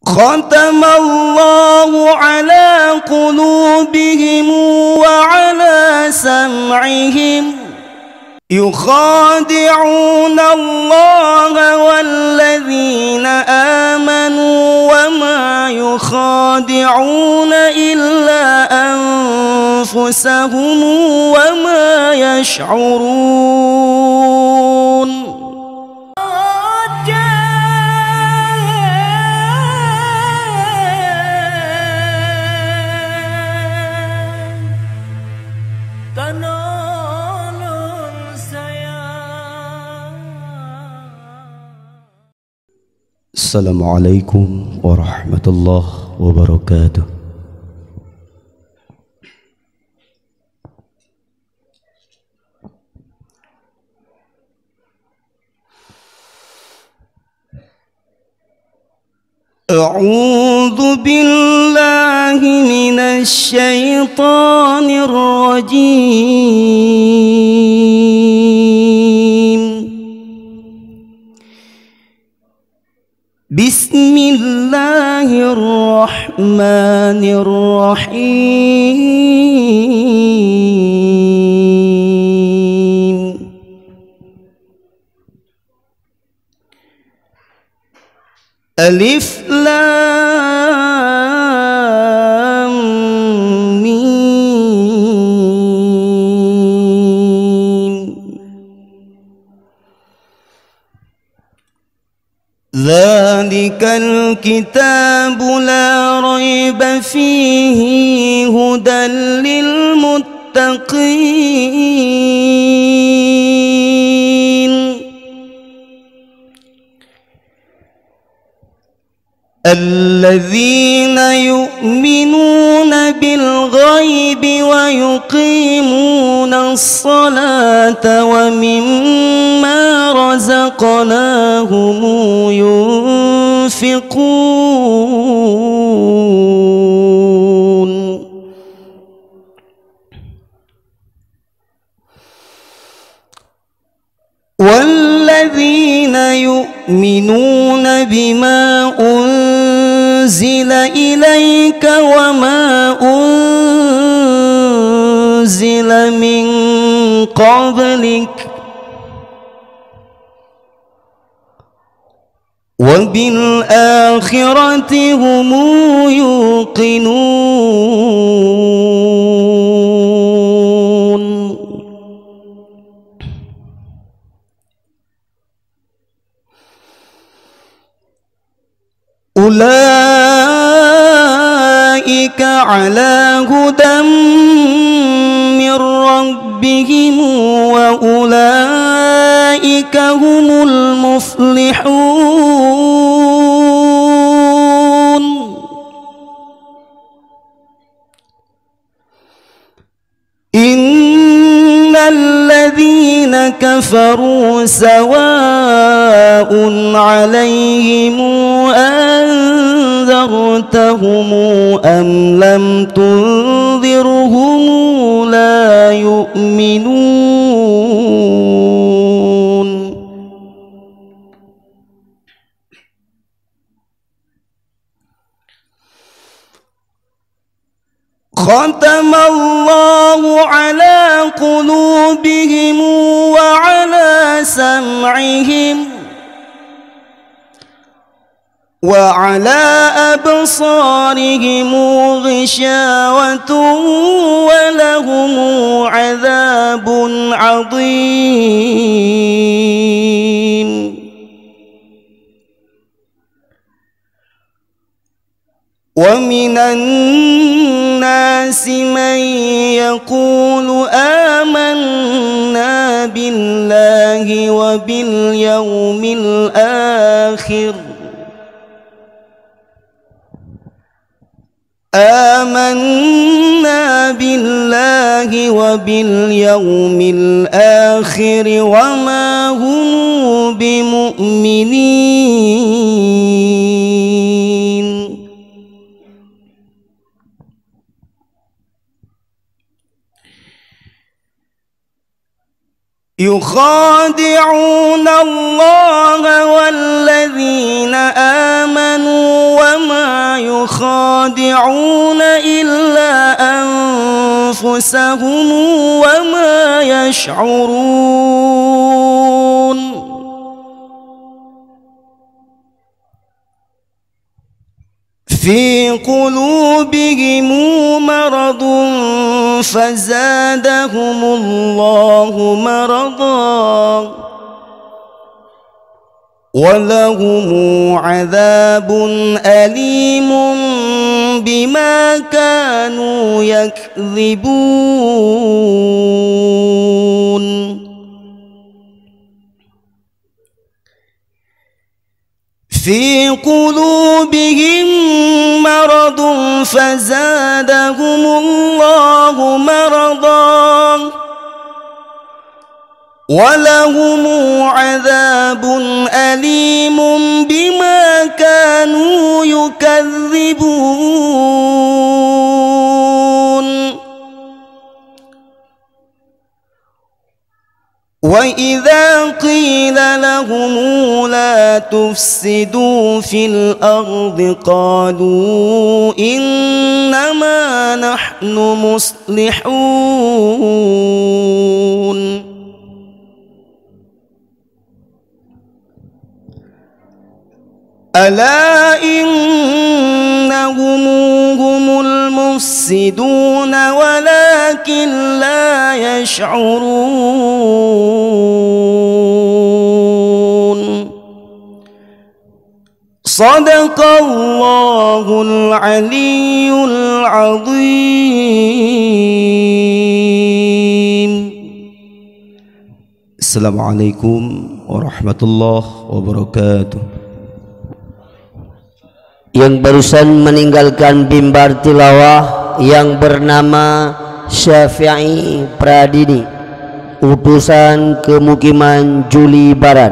ختم الله على قلوبهم وعلى سمعهم يخادعون الله والذين آمنوا وما يخادعون إلا أنفسهم وما يشعرون. Assalamualaikum warahmatullahi wabarakatuh. A'udzu billahi minasy syaithanir rajim. Bismillahirrahmanirrahim. Alif Lam Mim. Dzalikal kitabu la raiba fihi hudan lil muttaqin alladzina yu'minuna bil ghaibi wa yuqimuna as-salata wa mimma razaqnahum yunfiqun. والذين يؤمنون بما أنزل إليك وما أنزل من قبلك وبالآخرة هم يوقنون. أولئك على هدى من ربهم وأولئك هم المفلحون. إن الذين كفروا سواء عليهم أنذرتهم أم لم تنذرهم لا يؤمنون. ختم الله على قلوبهم وعلى سمعهم وعلى أبصارهم غشاوة ولهم عذاب عظيم. ومن الناس من يقول آمنا بالله وباليوم الآخر وما هم بمؤمنين. يخادعون الله والذين آمنوا وما يخادعون إلا أنفسهم وما يشعرون في قلوبهم مرض فزادهم الله مرضا ولهم عذاب أليم بما كانوا يكذبون في قلوبهم مرض فزادهم الله مرضا ولهم عذاب أليم بما كانوا يكذبون وإذا قيل لهم لا تفسدوا في الأرض قالوا إنما نحن مصلحون ألا إنهم هم المفسدون ولكن لا يشعرون صدق الله العلي العظيم. Assalamualaikum warahmatullahi wabarakatuh. Yang barusan meninggalkan mimbar tilawah yang bernama Syafi'i Pradini, utusan Kemukiman Juli Barat.